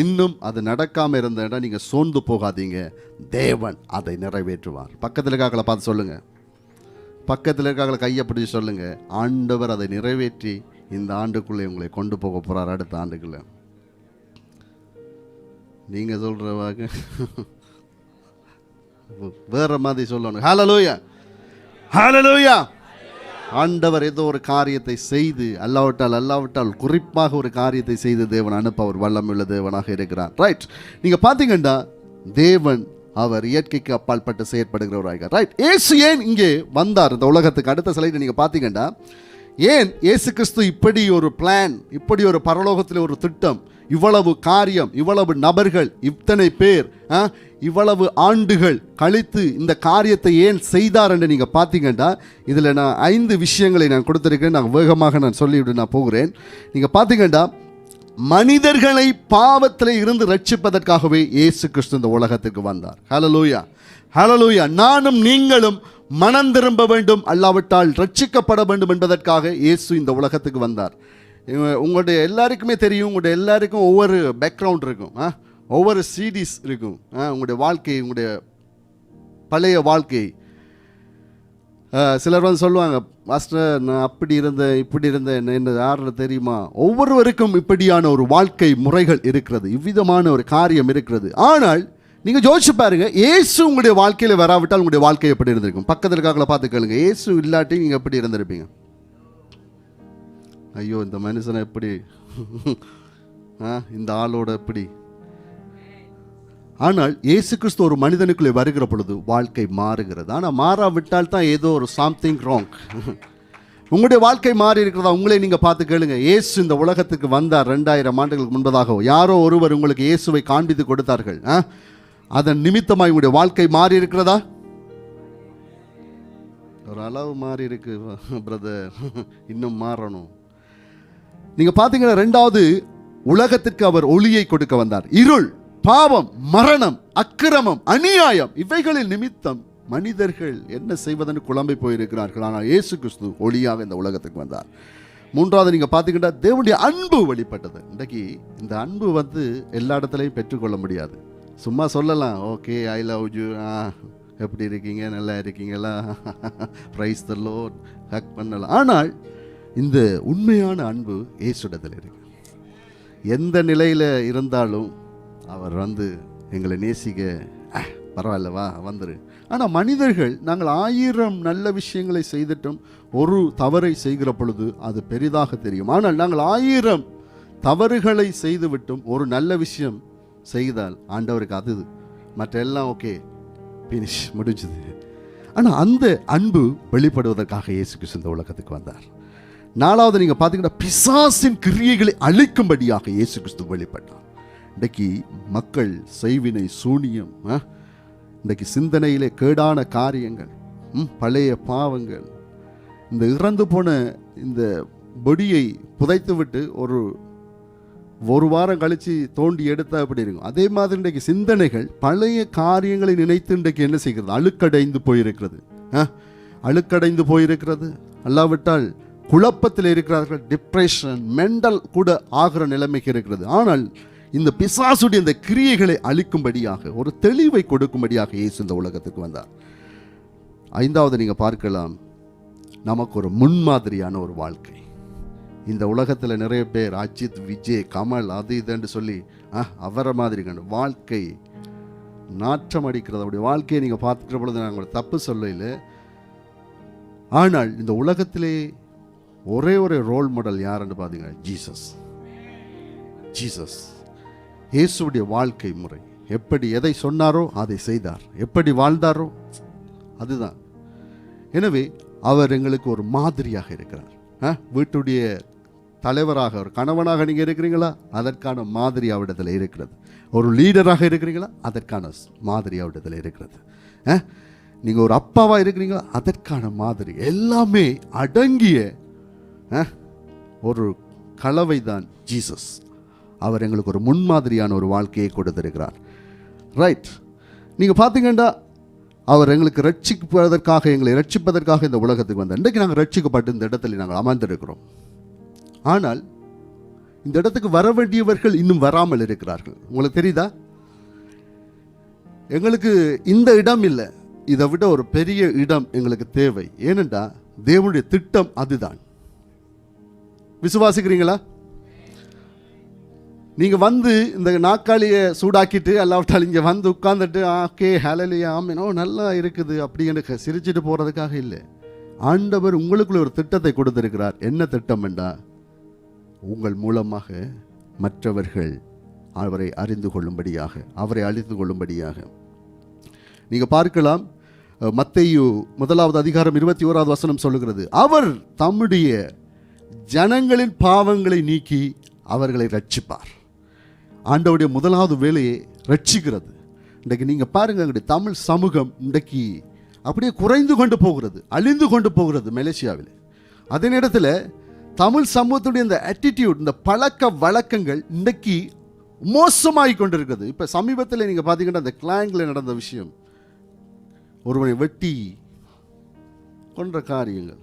இன்னும் அது நடக்காமல் இருந்தேன்னா நீங்கள் சோர்ந்து போகாதீங்க, தேவன் அதை நிறைவேற்றுவார். பக்கத்தில் இருக்காக்களை பார்த்து சொல்லுங்கள், பக்கத்தில் இருக்காக்களை கையை பிடிச்சி சொல்லுங்கள், ஆண்டவர் அதை நிறைவேற்றி இந்த ஆண்டுக்குள்ளே உங்களை கொண்டு போக போகிறார். அடுத்த ஆண்டுக்குள்ளே நீங்கள் சொல்கிறவாங்க வேற மாதிரி சொல்லணும். ஹல்லேலூயா, ஹல்லேலூயா. ஆண்டவர் ஏதோ ஒரு காரியத்தை செய்து அல்லாவிட்டால் குறிப்பாக ஒரு காரியத்தை செய்து தேவன் அனுப்ப அவர் வல்லமையுள்ள தேவனாக இருக்கிறார். ரைட், நீங்க பாத்தீங்கன்னா தேவன் அவர் இயற்கைக்கு அப்பாற்பட்டு செயற்படுகிறவராக. ரைட், இயேசு ஏன் இங்கே வந்தார் இந்த உலகத்துக்கு? அடுத்த ஸ்லைடு நீங்க பாத்தீங்கன்னா, ஏன் இயேசு கிறிஸ்து இப்படி ஒரு பிளான், இப்படி ஒரு பரலோகத்தில் ஒரு திட்டம், இவ்வளவு காரியம், இவ்வளவு நபர்கள், இத்தனை பேர், இவ்வளவு ஆண்டுகள் கழித்து இந்த காரியத்தை ஏன் செய்தார் என்று நீங்கள் பார்த்தீங்கன்னா, இதில் நான் 5 விஷயங்களை நான் கொடுத்துருக்கேன். நான் வேகமாக நான் சொல்லிவிட்டு நான் போகிறேன். நீங்கள் பார்த்தீங்கன்னா, மனிதர்களை பாவத்தில் இருந்து ரட்சிப்பதற்காகவே இயேசு கிறிஸ்து இந்த உலகத்துக்கு வந்தார். ஹல்லேலூயா, ஹல்லேலூயா. நானும் நீங்களும் மனம் திரும்ப வேண்டும், அல்லாவிட்டால் ரட்சிக்கப்பட வேண்டும் என்பதற்காக இயேசு இந்த உலகத்துக்கு வந்தார். உங்களுடைய எல்லாருக்குமே தெரியும், உங்களுடைய எல்லாருக்கும் ஒவ்வொரு பேக்ரவுண்ட் இருக்கும், ஒவ்வொரு சீரீஸ் இருக்கும். உங்களுடைய வாழ்க்கை, உங்களுடைய பழைய வாழ்க்கை. சிலர் வந்து சொல்லுவாங்க, மாஸ்டர் நான் அப்படி இருந்தேன் இப்படி இருந்தேன், என்ன யாரும் தெரியுமா? ஒவ்வொருவருக்கும் இப்படியான ஒரு வாழ்க்கை முறைகள் இருக்கிறது, இவ்விதமான ஒரு காரியம் இருக்கிறது. ஆனால் நீங்கள் யோசிச்சு பாருங்க, இயேசு உங்களுடைய வாழ்க்கையில் வராவிட்டால் உங்களுடைய வாழ்க்கை எப்படி இருந்திருக்கும்? பக்கத்தில் இருக்காங்கள பார்த்து கேளுங்க, இயேசு இல்லாட்டி நீங்கள் எப்படி இருந்திருப்பீங்க? ஐயோ இந்த மனுஷனை எப்படி, இந்த ஆளோட எப்படி? ஆனால் இயேசு கிறிஸ்து ஒரு மனிதனுக்குள்ளே வருகிற பொழுது வாழ்க்கை மாறுகிறது. ஆனால் மாறாவிட்டால் தான் ஏதோ ஒரு சம்திங் ராங். உங்களுடைய வாழ்க்கை மாறி இருக்கிறதா? உங்களே நீங்கள் பார்த்து கேளுங்க. இயேசு இந்த உலகத்துக்கு வந்தார் 2000 ஆண்டுகளுக்கு முன்பதாக. யாரோ ஒருவர் உங்களுக்கு இயேசுவை காண்பித்து கொடுத்தார்கள். அதன் நிமித்தமாக உங்களுடைய வாழ்க்கை மாறி இருக்கிறதா? ஒரு அளவு மாறி இருக்கு பிரதர், இன்னும் மாறணும். நீங்க பாத்தீங்கன்னா, 2வது உலகத்திற்கு அவர் ஒளியை கொடுக்க வந்தார். இருள், பாவம், மரணம், அக்கிரமம், அநியாயம் இவைகளில் நிமித்தம் மனிதர்கள் என்ன செய்வதென்று குழம்பி போயிருக்கிறார்கள். ஆனால் இயேசு கிறிஸ்து ஒளியாக இந்த உலகத்துக்கு வந்தார். 3வது நீங்க பாத்தீங்கன்னா, தேவனுடைய அன்பு வெளிப்பட்டது. இன்றைக்கு இந்த அன்பு வந்து எல்லா இடத்துலையும் பெற்றுக்கொள்ள முடியாது. சும்மா சொல்லலாம், ஓகே ஐ லவ் யூ, எப்படி இருக்கீங்க, நல்லா இருக்கீங்களா, பிரைஸ் தி லார்ட், ஹக் பண்ணலாம். ஆனால் இந்த உண்மையான அன்பு இயேசுவிடத்தில் இருக்கு. எந்த நிலையில் இருந்தாலும் அவர் வந்து எங்களை நேசிக்க, பரவாயில்லவா வந்துரு. ஆனால் மனிதர்கள், நாங்கள் 1000 நல்ல விஷயங்களை செய்துட்டும் ஒரு தவறை செய்கிற பொழுது அது பெரிதாக தெரியும். ஆனால் நாங்கள் 1000 தவறுகளை செய்துவிட்டும் ஒரு நல்ல விஷயம் செய்தால் ஆண்டவருக்கு அது மற்ற எல்லாம் ஓகே, பினிஷ், முடிஞ்சது. ஆனால் அந்த அன்பு வெளிப்படுவதற்காக இயேசு கிறிஸ்து இந்த உலகத்துக்கு வந்தார். 4வது நீங்க பார்த்தீங்கன்னா, பிசாசின் கிரியைகளை அழிக்கும்படியாக இயேசு கிறிஸ்து வெளிப்பட்டார். இன்றைக்கு மக்கள் செய்வினை, சூனியம், இன்றைக்கு சிந்தனையிலே கேடான காரியங்கள், பழைய பாவங்கள், இந்த இறந்து போன இந்த பொடியை புதைத்து விட்டு ஒரு வாரம் கழித்து தோண்டி எடுத்தால் எப்படி இருக்கும்? அதே மாதிரி இன்றைக்கு சிந்தனைகள் பழைய காரியங்களை நினைத்து இன்றைக்கு என்ன செய்கிறது? அழுக்கடைந்து போயிருக்கிறது. அல்லாவிட்டால் குழப்பத்தில் இருக்கிறார்கள், டிப்ரெஷன், மெண்டல் கூட ஆகிற நிலைமைக்கு இருக்கிறது. ஆனால் இந்த பிசாசுடைய இந்த கிரியைகளை அழிக்கும்படியாக, ஒரு தெளிவை கொடுக்கும்படியாக இயேசு இந்த உலகத்துக்கு வந்தார். 5வது நீங்க பார்க்கலாம், நமக்கு ஒரு முன்மாதிரியான ஒரு வாழ்க்கை. இந்த உலகத்தில் நிறைய பேர் அஜித், விஜய், கமல், அது இதுன்னு சொல்லி அவரை மாதிரி கண்டு வாழ்க்கை நாற்றம் அடிக்கிறது. அப்படி வாழ்க்கையை நீங்கள் பார்த்துக்கிற பொழுது நாங்கள் தப்பு சொல்லல. ஆனால் இந்த உலகத்திலே ஒரே ஒரு ரோல் மாடல் யாருன்னு பார்த்தீங்கன்னா ஜீசஸ். இயேசுடைய வாழ்க்கை முறை, எப்படி எதை சொன்னாரோ அதை செய்தார், எப்படி வாழ்ந்தாரோ அதுதான். எனவே அவர் எங்களுக்கு ஒரு மாதிரியாக இருக்கிறார். வீட்டுடைய தலைவராக, ஒரு கணவனாக நீங்கள் இருக்கிறீங்களா, அதற்கான மாதிரி அவரிடத்தில் இருக்கிறது. ஒரு லீடராக இருக்கிறீங்களா, அதற்கான மாதிரி அவரிடத்தில் இருக்கிறது. நீங்கள் ஒரு அப்பாவாக இருக்கிறீங்களா, அதற்கான மாதிரி எல்லாமே அடங்கிய ஒரு கலவை தான் ஜீசஸ். அவர் எங்களுக்கு ஒரு முன்மாதிரியான ஒரு வாழ்க்கையை கொடுத்திருக்கிறார். ரைட், நீங்கள் பார்த்தீங்கன்னா, அவர் எங்களுக்கு ரட்சிப்பதற்காக, எங்களை ரட்சிப்பதற்காக இந்த உலகத்துக்கு வந்தார். இன்றைக்கு நாங்கள் ரட்சிக்கப்பட்டு இந்த இடத்துல நாங்கள் அமர்ந்திருக்கிறோம். ஆனால் இந்த இடத்துக்கு வர வேண்டியவர்கள் இன்னும் வராமல் இருக்கிறார்கள். உங்களுக்கு தெரியுதா? எங்களுக்கு இந்த இடம் இல்லை, இதை விட ஒரு பெரிய இடம் எங்களுக்கு தேவை. ஏனென்றா தேவனுடைய திட்டம் அதுதான். விசுவாசிக்கிறீங்களா? நீங்க வந்து இந்த நாற்காலியை சூடாக்கிட்டு அல்லாவிட்டால் இங்கே வந்து உட்கார்ந்துட்டு ஓகே ஹல்லேலூயா ஆமென், நல்லா இருக்குது அப்படி எனக்கு சிரிச்சிட்டு போறதுக்காக இல்லை. ஆண்டவர் உங்களுக்குள்ள ஒரு திட்டத்தை கொடுத்திருக்கிறார். என்ன திட்டம் என்றால், உங்கள் மூலமாக மற்றவர்கள் அவரை அறிந்து கொள்ளும்படியாக, அவரை அழித்து கொள்ளும்படியாக. நீங்கள் பார்க்கலாம், மத்தேயு 1:21 சொல்லுகிறது, அவர் தம்முடைய ஜனங்களின் பாவங்களை நீக்கி அவர்களை ரட்சிப்பார். ஆண்டவருடைய முதலாவது வேலையை ரட்சிக்கிறது. இன்றைக்கு நீங்கள் பாருங்கள், எங்களுடைய தமிழ் சமூகம் இன்றைக்கு அப்படியே குறைந்து கொண்டு போகிறது, அழிந்து கொண்டு போகிறது மலேசியாவில். அதே நேரத்தில் தமிழ் சமூகத்துடைய இந்த ஆட்டிடியூட், இந்த பழக்க வழக்கங்கள் இன்றைக்கு மோசமாகி கொண்டிருக்கிறது. இப்போ சமீபத்தில் நீங்கள் பார்த்தீங்கன்னா அந்த கிளாங்கில் நடந்த விஷயம், ஒருவனை வெட்டி கொன்ற காரியங்கள்,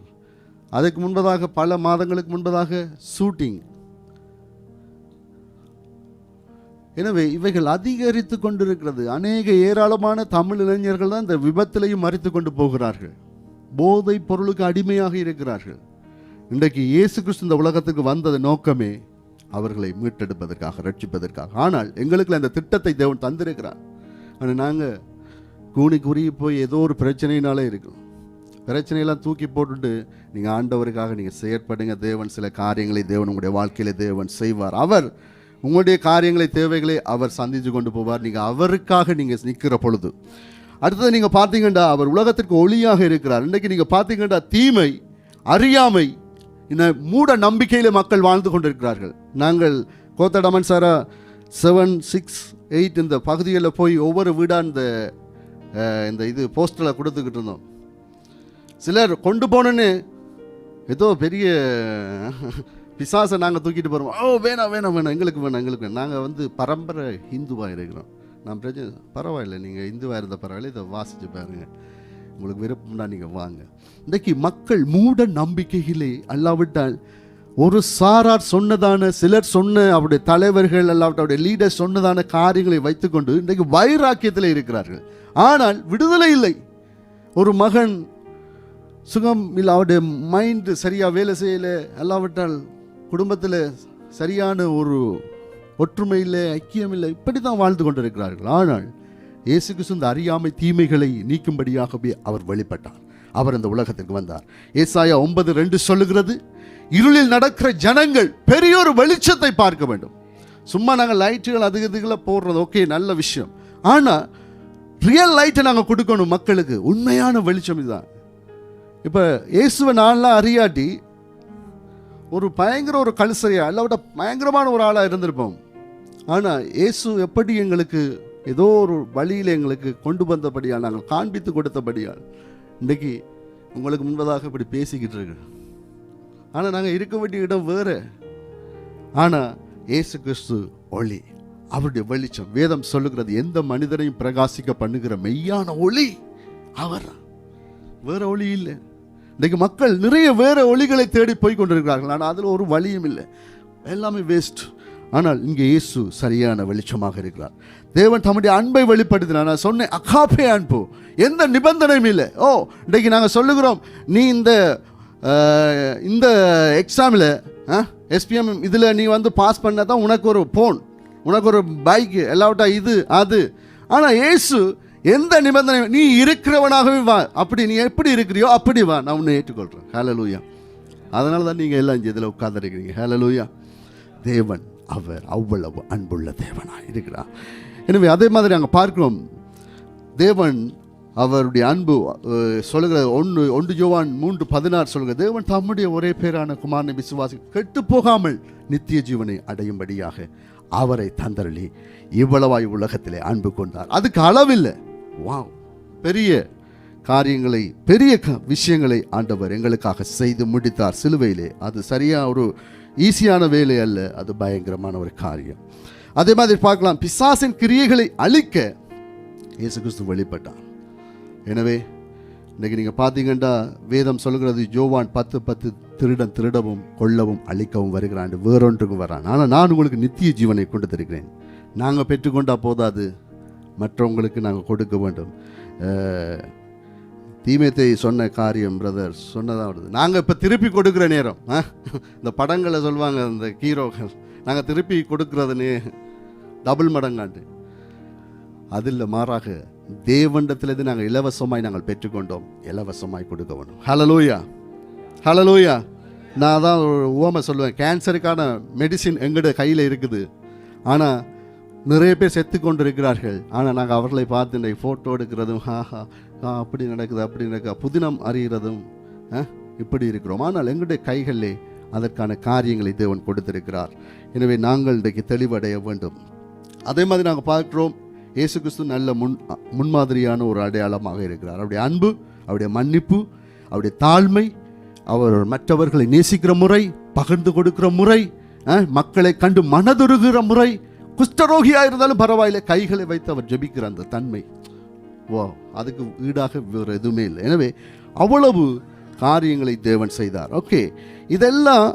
அதுக்கு முன்பதாக பல மாதங்களுக்கு முன்பதாக ஷூட்டிங். எனவே இவைகள் அதிகரித்து கொண்டிருக்கிறது. அநேக ஏராளமான தமிழ் இளைஞர்கள் தான் இந்த விபத்திலையும் மறித்து கொண்டு போகிறார்கள். போதை பொருளுக்கு அடிமையாக இருக்கிறார்கள். இன்றைக்கு இயேசு கிறிஸ்து இந்த உலகத்துக்கு வந்தது நோக்கமே அவர்களை மீட்டெடுப்பதற்காக, ரட்சிப்பதற்காக. ஆனால் எங்களுக்கு அந்த திட்டத்தை தேவன் தந்திருக்கிறார். ஆனால் நாங்கள் கூணி குறுகி போய் ஏதோ ஒரு பிரச்சனையினாலே இருக்கும். பிரச்சனையெல்லாம் தூக்கி போட்டுட்டு நீங்கள் ஆண்டவருக்காக நீங்கள் செயற்படுங்க. தேவன் சில காரியங்களை தேவன் உங்களுடைய வாழ்க்கையில் தேவன் செய்வார். அவர் உங்களுடைய காரியங்களை, தேவைகளை அவர் சந்தித்து கொண்டு போவார். நீங்கள் அவருக்காக நீங்கள் நிற்கிற பொழுது. அடுத்தது நீங்கள் பார்த்தீங்கன்னா, அவர் உலகத்திற்கு ஒளியாக இருக்கிறார். இன்றைக்கு நீங்கள் பார்த்தீங்கன்னா தீமை, அறியாமை, இந்த மூட நம்பிக்கையில் மக்கள் வாழ்ந்து கொண்டிருக்கிறார்கள். நாங்கள் கோத்தடமன் சாரா 7, 6, 8 இந்த பகுதிகளில் போய் ஒவ்வொரு வீடாக இந்த இது போஸ்டரில் கொடுத்துக்கிட்டு இருந்தோம். சிலர் கொண்டு போனோன்னு ஏதோ பெரிய பிசாசை நாங்கள் தூக்கிட்டு போகிறோம். வேணாம் வேணாம் வேணாம், எங்களுக்கு வேணாம், எங்களுக்கு வேணாம். நாங்கள் பரம்பரை ஹிந்துவாக இருக்கிறோம். நான் பிரச்சனை பரவாயில்லை, நீங்கள் இந்துவாக இருந்த பரவாயில்ல, இதை வாசித்து பாருங்கள், உங்களுக்கு விருப்பம்னா நீங்கள் வாங்க. இன்றைக்கு மக்கள் மூட நம்பிக்கைகளே அல்லாவிட்டால் ஒரு சாரார் சொன்னதான, சிலர் சொன்ன, அவருடைய தலைவர்கள் அல்லாவிட்டால் அவருடைய லீடர் சொன்னதான காரியங்களை வைத்துக்கொண்டு இன்றைக்கு வைராக்கியத்தில் இருக்கிறார்கள். ஆனால் விடுதலை இல்லை. ஒரு மகன் சுகம் இல்லை, அவருடைய மைண்டு சரியாக வேலை செய்யலை, அல்லாவிட்டால் குடும்பத்தில் சரியான ஒரு ஒற்றுமை இல்லை, ஐக்கியம் இல்லை, இப்படி தான் வாழ்ந்து கொண்டிருக்கிறார்கள். ஆனால் இயேசு கிறிஸ்து இந்த அறியாமை தீமைகளை நீக்கும்படியாகவே அவர் வெளிப்பட்டார். அவர் இந்த உலகத்திற்கு வந்தார். ஏசாயா 9:2 சொல்லுகிறது, இருளில் நடக்கிற ஜனங்கள் பெரியோரு வெளிச்சத்தை பார்க்க வேண்டும். சும்மா நாங்கள் லைட்டுகள் அதுகளை போடுறது ஓகே, நல்ல விஷயம். ஆனால் ரியல் லைட்டை நாங்கள் கொடுக்கணும் மக்களுக்கு. உண்மையான வெளிச்சம் இதுதான். இப்போ இயேசுவை நான்லாம் அறியாட்டி ஒரு பயங்கர ஒரு கல்சரியா எல்லாவிட பயங்கரமான ஒரு ஆளாக இருந்திருப்போம். ஆனால் இயேசு எப்படி எங்களுக்கு ஏதோ ஒரு வழியில் எங்களுக்கு கொண்டு வந்தபடியால், நாங்கள் காண்பித்து கொடுத்தபடியால் இன்றைக்கு உங்களுக்கு முன்பதாக இப்படி பேசிக்கிட்டு இருக்கு. ஆனால் நாங்கள் இருக்க வேண்டிய இடம் வேறு. ஆனால் இயேசு கிறிஸ்து ஒளி, அவருடைய வெளிச்சம். வேதம் சொல்லுகிறது, எந்த மனிதனையும் பிரகாசிக்க பண்ணுகிற மெய்யான ஒளி அவர், வேற ஒளி இல்லை. இன்றைக்கு மக்கள் நிறைய வேற ஒளிகளை தேடி போய் கொண்டிருக்கிறார்கள். ஆனால் அதில் ஒரு வழியும் இல்லை, எல்லாமே வேஸ்ட். ஆனால் இங்கே இயேசு சரியான வெளிச்சமாக இருக்கிறார். தேவன் தம்முடைய அன்பை வெளிப்படுத்தினார். நான் சொன்னேன், அகாபே அன்பு, எந்த நிபந்தனையும் இல்லை. இன்றைக்கு நாங்கள் சொல்லுகிறோம், நீ இந்த எக்ஸாமில் SPM இதில் நீ பாஸ் பண்ண தான் உனக்கு ஒரு ஃபோன், உனக்கு ஒரு பைக்கு, எல்லாவற்றா இது அது. ஆனால் இயேசு எந்த நிபந்தனை, நீ இருக்கிறவனாகவே வா, அப்படி நீ எப்படி இருக்கிறியோ அப்படி வா, நான் உன்னை ஏற்றுக்கொள்கிறேன். ஹல்லேலூயா. அதனால தான் நீங்கள் எல்லாம் இதில் உட்கார்ந்துருக்கிறீங்க. ஹல்லேலூயா. தேவன் அவர் அவ்வளவு அன்புள்ள தேவனாக இருக்கிறார். எனவே அதே மாதிரி நாங்கள் பார்க்கிறோம், தேவன் அவருடைய அன்பு சொல்லுகிற 1 யோவான் 3:16 சொல்லுங்க, தேவன் தம்முடைய ஒரே பேரான குமாரனை விசுவாசி கெட்டு போகாமல் நித்திய ஜீவனை அடையும்படியாக அவரை தந்தருளி இவ்வளவாய் உலகத்திலே அன்பு கொண்டார். அதுக்கு அளவில்லை. வாவ், பெரிய காரியங்களை, பெரிய விஷயங்களை ஆண்டவர் எங்களுக்காக செய்து முடித்தார் சிலுவையிலே. அது சரியா ஒரு ஈஸியான வேலை அல்ல, அது பயங்கரமான ஒரு காரியம். அதே மாதிரி பார்க்கலாம், பிசாசின் கிரியைகளை அழிக்க இயேசு கிறிஸ்து வெளிப்பட்டார். எனவே இன்றைக்கி நீங்கள் பார்த்தீங்கன்னா வேதம் சொல்லுகிறது, யோவான் 10:10, திருடன் திருடவும் கொல்லவும் அழிக்கவும் வருகிறான், வேறொன்றுக்கும் வரான், ஆனால் நான் உங்களுக்கு நித்திய ஜீவனை கொண்டு தருகிறேன். நாங்கள் பெற்றுக்கொண்டா போதாது, மற்றவங்களுக்கு நாங்கள் கொடுக்க வேண்டும். தீமைத்தை சொன்ன காரியம் பிரதர் சொன்னதாக வருது. நாங்கள் இப்போ திருப்பி கொடுக்குற நேரம், இந்த படங்களை சொல்லுவாங்க இந்த ஹீரோக்கள், நாங்கள் திருப்பி கொடுக்குறதுனே டபுள் மடங்காண்டு. அதில் மாறாக தேவனிடத்திலிருந்து நாங்கள் இலவசமாய் நாங்கள் பெற்றுக்கொண்டோம், இலவசமாய் கொடுக்க வேணும். ஹல்லேலூயா, ஹல்லேலூயா. நான் தான் உவமை சொல்லுவேன், கேன்சருக்கான மெடிசின் எங்கட கையில் இருக்குது. ஆனால் நிறைய பேர் செத்து கொண்டு இருக்கிறார்கள். ஆனால் நாங்கள் அவர்களை பார்த்து இன்றைக்கு ஃபோட்டோ எடுக்கிறதும், அப்படி நடக்குது அப்படி நடக்குது, புதினம் அறிகிறதும் இப்படி இருக்கிறோம். ஆனால் எங்களுடைய கைகளிலே அதற்கான காரியங்களை தேவன் கொடுத்திருக்கிறார். எனவே நாங்கள் இன்றைக்கு தெளிவடைய வேண்டும். அதே மாதிரி நாங்கள் பார்க்குறோம், இயேசு கிறிஸ்து நல்ல முன்மாதிரியான ஒரு அடையாளமாக இருக்கிறார். அவருடைய அன்பு, அவருடைய மன்னிப்பு, அவருடைய தாழ்மை, அவர் மற்றவர்களை நேசிக்கிற முறை, பகிர்ந்து கொடுக்கிற முறை, மக்களை கண்டு மனதுருகிற முறை, குஷ்டரோகியாக இருந்தாலும் பரவாயில்லை கைகளை வைத்து அவர் ஜெபிக்கிற அந்த தன்மை, அதுக்கு ஈடாக வேறு எதுவுமே இல்லை. எனவே அவ்வளவு காரியங்களை தேவன் செய்தார். ஓகே, இதெல்லாம்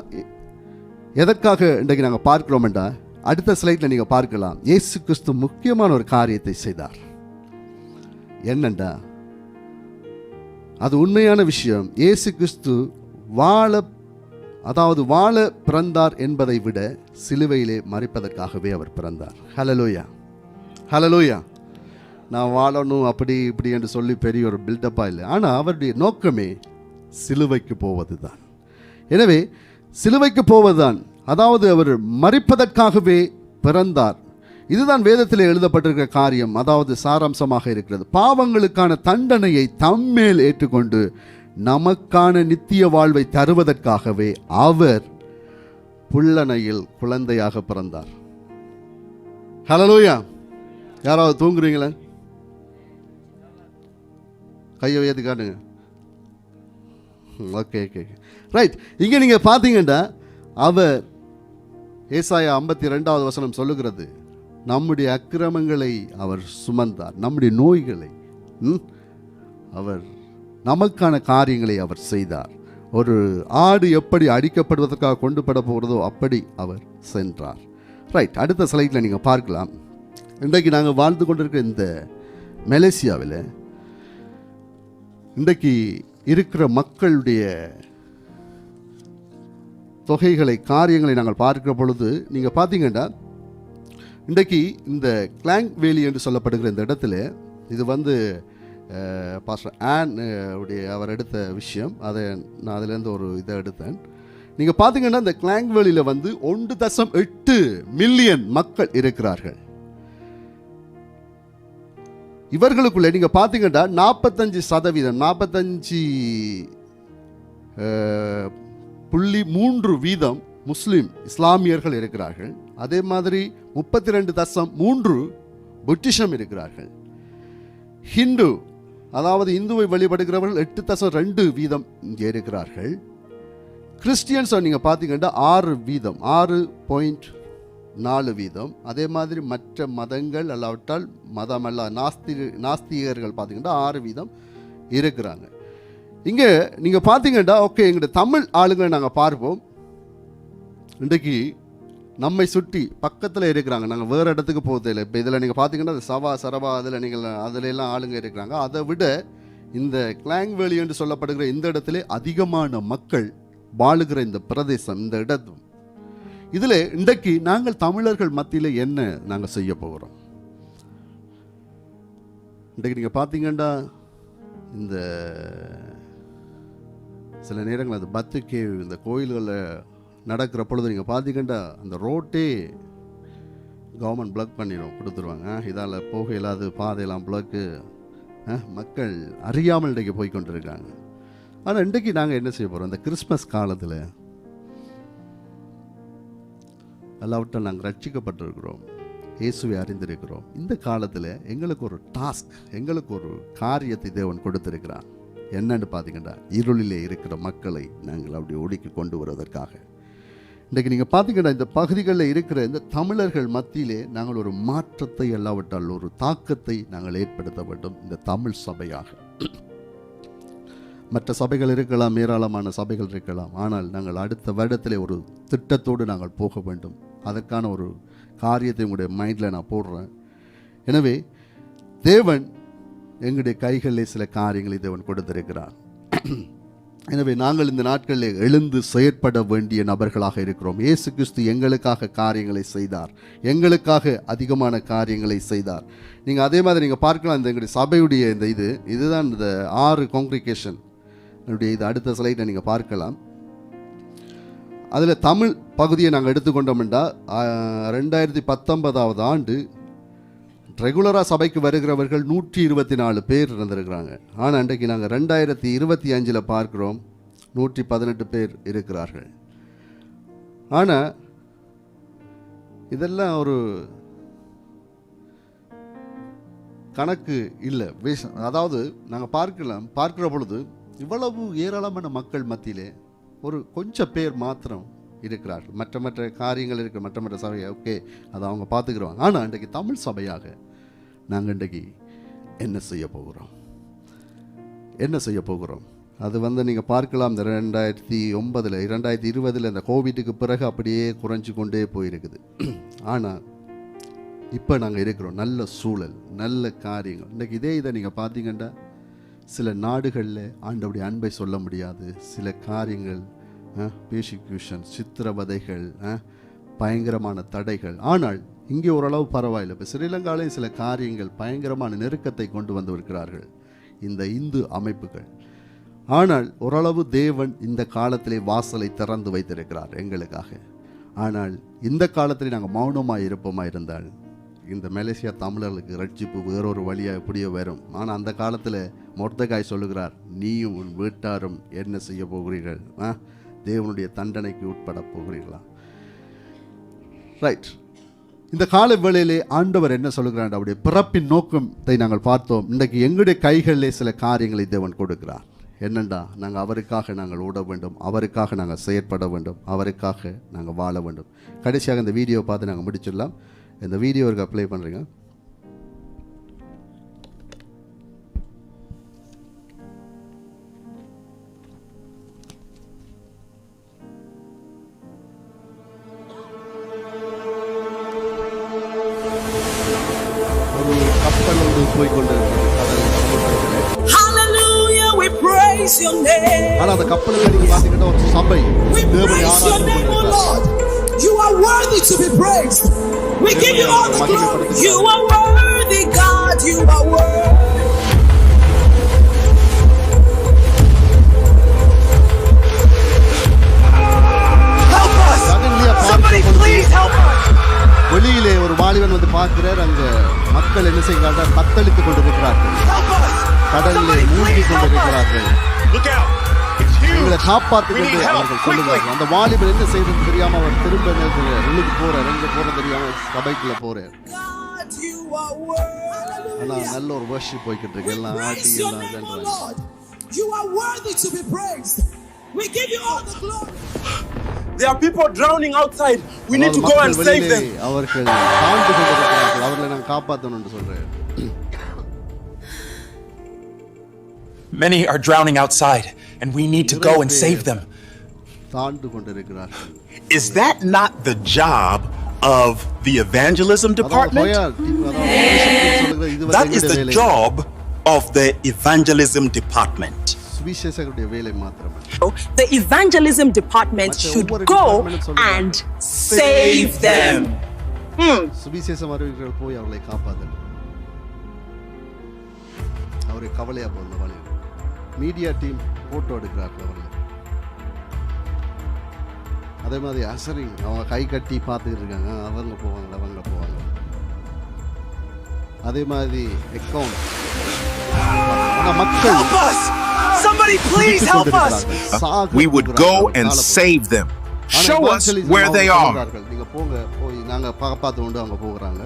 எதற்காக இன்றைக்கு நாங்கள் பார்க்கிறோம் என்றால், அடுத்த ஸ்லைடில் நீங்கள் பார்க்கலாம், இயேசு கிறிஸ்து முக்கியமான ஒரு காரியத்தை செய்தார். என்னண்டா, அது உண்மையான விஷயம். இயேசு கிறிஸ்து வாழ பிறந்தார் என்பதை விட சிலுவையிலே மரிப்பதற்காகவே அவர் பிறந்தார். ஹல்லேலூயா, ஹல்லேலூயா. நான் வாழணும் அப்படி இப்படி என்று சொல்லி பெரிய ஒரு பில்டப்பாக இல்லை. ஆனால் அவருடைய நோக்கமே சிலுவைக்கு போவது தான். எனவே சிலுவைக்கு போவதுதான், அதாவது அவர் மரிப்பதற்காகவே பிறந்தார். இதுதான் வேதத்தில் எழுதப்பட்டிருக்கிற காரியம். அதாவது சாராம்சமாக இருக்கிறது, பாவங்களுக்கான தண்டனையை தம்மேல் ஏற்றுக்கொண்டு நமக்கான நித்திய வாழ்வை தருவதற்காகவே அவர் புல்லணையில் குழந்தையாக பிறந்தார். ஹல்லேலூயா. யாராவது தூங்குறீங்களா? கையை உயர்த்தி காட்டுங்க. Okay okay right. இங்கே நீங்கள் பார்த்தீங்கன்னா, அவர் ஏசாயா 52வது வசனம் சொல்லுகிறது, நம்முடைய அக்கிரமங்களை அவர் சுமந்தார், நம்முடைய நோய்களை அவர் நமக்கான காரியங்களை அவர் செய்தார். ஒரு ஆடு எப்படி அடிக்கப்படுவதற்காக கொண்டு பட போகிறதோ அப்படி அவர் சென்றார். ரைட், அடுத்த ஸ்லைடில் நீங்கள் பார்க்கலாம். இன்றைக்கு நாங்கள் வாழ்ந்து கொண்டிருக்கிற இந்த மலேசியாவில் இன்றைக்கு இருக்கிற மக்களுடைய தொகைகளை, காரியங்களை நாங்கள் பார்க்கிற பொழுது நீங்கள் பார்த்தீங்கன்னா, இன்றைக்கு இந்த கிளாங் வேலி என்று சொல்லப்படுகிற இந்த இடத்துல, இது வந்து பாஸ்டர் ஆன் உடைய அவர் எடுத்த விஷயம், அதை நான் அதிலேருந்து ஒரு இதை எடுத்தேன். நீங்கள் பார்த்தீங்கன்னா, இந்த கிளாங் வேலியில் வந்து 1.8 மில்லியன் மக்கள் இருக்கிறார்கள். இவர்களுக்குள்ளே நீங்கள் பார்த்தீங்கன்னா 45%, 45.3% முஸ்லீம் இஸ்லாமியர்கள் இருக்கிறார்கள். அதே மாதிரி 32.3 புத்திசம் இருக்கிறார்கள். ஹிந்து, அதாவது இந்துவை வழிபடுகிறவர்கள் 8.2% இங்கே இருக்கிறார்கள். கிறிஸ்டியன்ஸ் நீங்கள் பார்த்தீங்கன்னா 6%, 6.4%. அதே மாதிரி மற்ற மதங்கள் அல்லாவிட்டால் மதம் அல்ல நாஸ்திகர்கள் பார்த்தீங்கன்னா 6% இருக்கிறாங்க. இங்கே நீங்கள் பார்த்தீங்கன்னா, ஓகே, எங்களுடைய தமிழ் ஆளுங்களை நாங்கள் பார்ப்போம். இன்றைக்கு நம்மை சுற்றி பக்கத்தில் இருக்கிறாங்க, நாங்கள் வேறு இடத்துக்கு போகிறதில்லை. இப்போ இதில் நீங்கள் பார்த்தீங்கன்னா, சரவா அதில் எல்லாம் ஆளுங்க இருக்கிறாங்க. அதை விட இந்த கிளாங் வேலி என்று சொல்லப்படுகிற இந்த இடத்துல அதிகமான மக்கள் வாழுகிற இந்த பிரதேசம், இந்த இடம், இதில் இன்றைக்கு நாங்கள் தமிழர்கள் மத்தியில் என்ன நாங்கள் செய்ய போகிறோம்? இன்றைக்கு நீங்கள் பார்த்தீங்கன்னா, இந்த சில நேரங்கள் அது பத்துக்கே இந்த கோயில்களில் நடக்கிற பொழுது நீங்கள் பார்த்தீங்கன்னா, அந்த ரோட்டே கவர்மெண்ட் பிளாக் பண்ணிடும், கொடுத்துருவாங்க. இதால் போக இல்லாத பாதையெல்லாம் பிளாக்கு, மக்கள் அறியாமல் இன்றைக்கு போய்கொண்டிருக்காங்க. ஆனால் இன்றைக்கு நாங்கள் என்ன செய்ய போகிறோம்? இந்த கிறிஸ்மஸ் காலத்தில் எல்லாவற்றும் நாங்கள் ரட்சிக்கப்பட்டிருக்கிறோம், இயேசுவை அறிந்திருக்கிறோம். இந்த காலத்தில் எங்களுக்கு ஒரு டாஸ்க், எங்களுக்கு ஒரு காரியத்தை தேவன் கொடுத்திருக்கிறான். என்னன்னு பார்த்தீங்கன்னா, இருளிலே இருக்கிற மக்களை நாங்கள் அப்படி ஒடுக்கி கொண்டு வருவதற்காக. இன்றைக்கு நீங்கள் பார்த்தீங்கன்னா, இந்த பகுதிகளில் இருக்கிற இந்த தமிழர்கள் மத்தியிலே நாங்கள் ஒரு மாற்றத்தை, எல்லாவற்றால் ஒரு தாக்கத்தை நாங்கள் ஏற்படுத்த வேண்டும். இந்த தமிழ் சபையாக, மற்ற சபைகள் இருக்கலாம், ஏராளமான சபைகள் இருக்கலாம். ஆனால் நாங்கள் அடுத்த வருடத்திலே ஒரு திட்டத்தோடு நாங்கள் போக வேண்டும். அதற்கான ஒரு காரியத்தை உங்களுடைய மைண்டில் நான் போடுறேன். எனவே தேவன் எங்களுடைய கைகளில் சில காரியங்களை தேவன் கொடுத்திருக்கிறார். எனவே நாங்கள் இந்த நாட்களில் எழுந்து செயற்பட வேண்டிய நபர்களாக இருக்கிறோம். இயேசு கிறிஸ்து எங்களுக்காக காரியங்களை செய்தார், எங்களுக்காக அதிகமான காரியங்களை செய்தார். நீங்கள் அதே மாதிரி நீங்கள் பார்க்கலாம், இந்த எங்களுடைய சபையுடைய இந்த இதுதான் இந்த 6 காங்கிரிகேஷன் இது. அடுத்த ஸ்லைடை நீங்கள் பார்க்கலாம். அதில் தமிழ் பகுதியை நாங்கள் எடுத்துக்கொண்டோம்னா 2019 ஆண்டு ரெகுலராக சபைக்கு வருகிறவர்கள் 124 பேர் இருந்திருக்கிறாங்க. ஆனால் அன்றைக்கு நாங்கள் 2025 பார்க்குறோம் 118 பேர் இருக்கிறார்கள். ஆனால் இதெல்லாம் ஒரு கணக்கு இல்லை. அதாவது நாங்கள் பார்க்கிற பொழுது இவ்வளவு ஏராளமான மக்கள் மத்தியிலே ஒரு கொஞ்சம் பேர் மாத்திரம் இருக்கிறார்கள். மற்ற காரியங்கள் இருக்கிற மற்ற சபையை ஓகே அதை அவங்க பார்த்துக்கிறோம். ஆனால் இன்றைக்கு தமிழ் சபையாக நாங்கள் இன்றைக்கு என்ன செய்ய போகிறோம்? அது நீங்கள் பார்க்கலாம், இந்த 2009 2020 இந்த கோவிட்டுக்கு பிறகு அப்படியே குறைஞ்சு கொண்டே போயிருக்குது. ஆனால் இப்போ நாங்கள் இருக்கிறோம் நல்ல சூழல், நல்ல காரியங்கள். இன்றைக்கி இதை நீங்கள் பார்த்தீங்கன்னா சில நாடுகளில் ஆண்டவருடைய அன்பை சொல்ல முடியாது. சில காரியங்கள் பெர்சிக்யூஷன், சித்திரவதைகள், பயங்கரமான தடைகள். ஆனால் இங்கே ஓரளவு பரவாயில்லை. இப்போ ஸ்ரீலங்காவிலே சில காரியங்கள் பயங்கரமான நெருக்கத்தை கொண்டு வந்து இருக்கிறார்கள் இந்த இந்து அமைப்புகள். ஆனால் ஓரளவு தேவன் இந்த காலத்திலே வாசலை திறந்து வைத்திருக்கிறார் எங்களுக்காக. ஆனால் இந்த காலத்திலே நாங்கள் மௌனமாக இருப்போமா இருந்தால் இந்த மலேசியா தமிழர்களுக்கு ரட்சிப்பு வேறொரு வழியாக எப்படியோ வரும். ஆனால் அந்த காலத்தில் மொர்தெகாய் சொல்லுகிறார், நீயும் உன் வீட்டாரும் என்ன செய்ய போகிறீர்கள்? தேவனுடைய தண்டனைக்கு உட்பட போகிறீர்களா? ரைட். இந்த கால வேளையிலே ஆண்டவர் என்ன சொல்லுகிறார்? அவருடைய பிறப்பின் நோக்கத்தை நாங்கள் பார்த்தோம். இன்றைக்கு எங்களுடைய கைகளிலே சில காரியங்களை தேவன் கொடுக்கிறார். என்னண்டா, நாங்கள் அவருக்காக நாங்கள் ஓட வேண்டும், அவருக்காக நாங்கள் செயற்பட வேண்டும், அவருக்காக நாங்கள் வாழ வேண்டும். கடைசியாக இந்த வீடியோவை பார்த்து நாங்கள் முடிச்சிடலாம். இந்த வீடியோவுக்கு அப்ளை பண்ணுறீங்க. ஒரு கப்பல் வந்து போய்கொண்டு ஆனால் அந்த கப்பலுக்கு நீங்க பாத்தீங்கன்னா ஒரு சபை. You are worthy to be praised. We give you all the glory. You are worthy, God. You are worthy. Help us. Somebody please help us. வெளியிலே ஒரு வாலிபன் வந்து பார்க்கிறார். அங்க மக்கள் என்ன செய்கிறார்கள்? தத்தளித்துக் கொண்டிருக்கிறார்கள், கடலிலே மூழ்கி கொண்டிருக்கிறார்கள். எங்களை காப்பாற்றுகிறது அவர்கள் சொல்லுகிறார்கள். அந்த வாலிபர் என்ன செய்யறது தெரியாம அவர் திரும்ப எழுதி போறார். எங்க போற தெரியாம சபைக்குள்ள போறார். ஆனா நல்ல ஒரு வர்ஷிப் போய்கிட்டு இருக்கு. எல்லாம் ஆடி எல்லாம் ஜென்றாங்க. You are worthy to be praised. We give you all the glory. There are people drowning outside. We need to go and save them. அவர்கள் தாழ்ந்து கொண்டிருக்கிறார்கள். அவர்களை நான் காப்பாற்றணும் என்று சொல்றேன். Many are drowning outside and we need to go and save them. Is that not the job of the evangelism department? That is the job of the evangelism department. The evangelism department should go and save them. சுவிசேஷம் அறிவிக்கிறவர்கள் போய் அவர்களை காப்பாற்றணும். அவரை கவலையா போகுது. வழி மீடியா டீம் போட்டோ எடுக்கிறார்கள் அவர்கள். அதே மாதிரி அசரிங் அவங்க கை கட்டி பார்த்துக்கிட்டு இருக்காங்க. அவங்க போவாங்க. அதே மாதிரி அக்கவுண்ட் மக்கள் Somebody please help us. We would go and save them. Show us where they are. நீங்க போய் நாங்க காப்பாத்து கொண்டு அவங்க போகிறாங்க.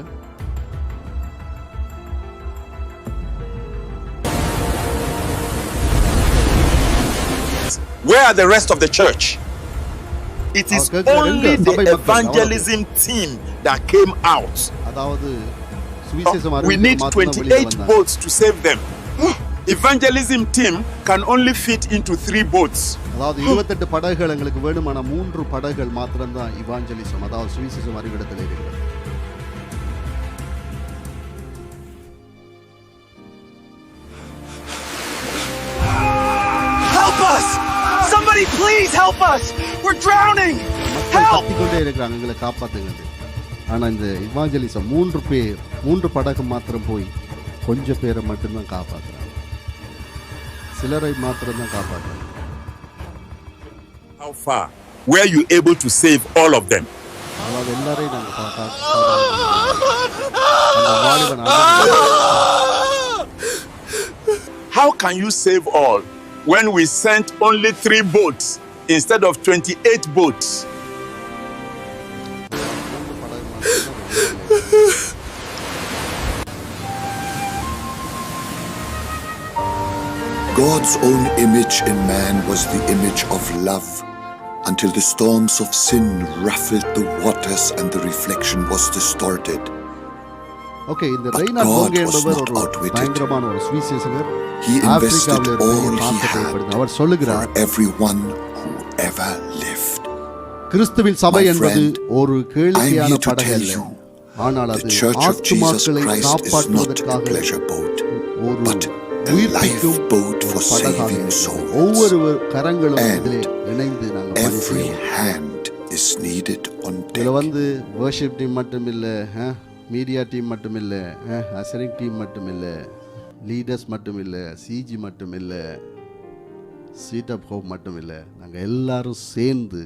Where are the rest of the church? It is only the evangelism team that came out. We need 28 boats to save them. Evangelism team can only fit into 3 boats. அதாவது 28 படகுகள் எங்களுக்கு வேணுமான 3 படகுகள் மாத்திரம் தான் இவாஞ்சலிசம், அதாவது சுவிசேஷம் அறிவிடத்தில் இருக்கிறது. Help us. Help us! We're drowning! மக்கள் கத்திக்கொண்டே இருக்கிறாங்க, எங்களை காப்பாத்துங்க. ஆனால் இந்த இவாஞ்சலிசம் 3 படகு மாத்திரம் போய் கொஞ்சம் பேரை மட்டும்தான் காப்பாற்றுறாங்க, சிலரை மாத்திரம்தான் காப்பாற்றுறாங்க. How far? Were you able to save all of them? அதாவது எல்லாரையும் நாங்கள் How can you save all when we sent only 3 boats instead of 28 boats? God's own image in man was the image of love, until the storms of sin ruffled the waters and the reflection was distorted. Okay, இந்த ரெய்னார்ட் போங்கே என்பவர் ஒரு பயங்கரமான ஒரு சுவிசேஷகர். He invested ஆப்பிரிக்காவில் all he தாக்கத்தை அவர் had சொல்லுகிறார், for everyone who ever lived. கிறிஸ்துவின் சபை My என்பது friend, ஒரு I am கேளிக்கையான here to படகு tell அல்ல, you, ஆனால் the அது Church of Jesus ஆத்துமாக்களை Christ is not a காப்பாற்றுவதற்காக pleasure boat, ஒரு but a உயிர்ப்பிக்கும் lifeboat for ஒரு படகாக saving இருக்கிறது. souls. ஒவ்வொரு கரங்களும் And இதிலே இணைந்து நாங்கள் பணி Every செய்வோம். hand is needed on இதில் deck. வந்து வர்ஷிப் டீம் மட்டும் இல்லை, மீடியா டீம் மட்டும் இல்லை, அசரிங் டீம் மட்டும் இல்லை, லீடர்ஸ் மட்டும் இல்லை, சிஜி மட்டும் இல்லை, சீட் அப் ஹோப் மட்டும் இல்லை, நாங்கள் எல்லாரும் சேர்ந்து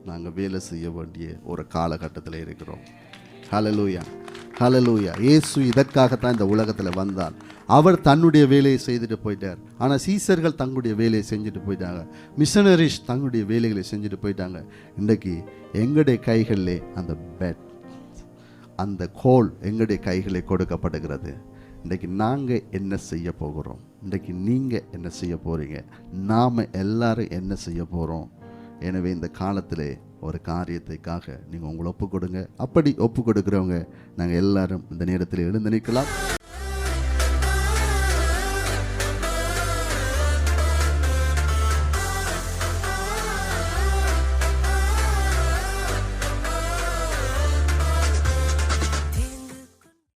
நாங்கள் வேலை செய்ய வேண்டிய ஒரு காலகட்டத்தில் இருக்கிறோம். ஹல்லேலூயா, ஹல்லேலூயா. இயேசு இதற்காகத்தான் இந்த உலகத்தில் வந்தார். அவர் தன்னுடைய வேலையை செய்துட்டு போயிட்டார். ஆனால் சீசர்கள் தங்களுடைய வேலையை செஞ்சுட்டு போயிட்டாங்க, மிஷனரிஸ் தங்களுடைய வேலைகளை செஞ்சுட்டு போயிட்டாங்க. இன்றைக்கு எங்களுடைய கைகளிலே அந்த பெட், அந்த கோல் எங்களுடைய கைகளில் கொடுக்கப்படுகிறது. இன்றைக்கு நாங்கள் என்ன செய்ய போகிறோம், இன்றைக்கு நீங்கள் என்ன செய்ய போகிறீங்க, நாம் எல்லாரும் என்ன செய்ய போகிறோம். எனவே இந்த காலத்திலே ஒரு காரியத்தைக்காக நீங்கள் உங்களை ஒப்பு கொடுங்க. அப்படி ஒப்பு கொடுக்குறவங்க நாங்கள் எல்லாரும் இந்த நேரத்தில் எழுந்து நிற்கலாம்.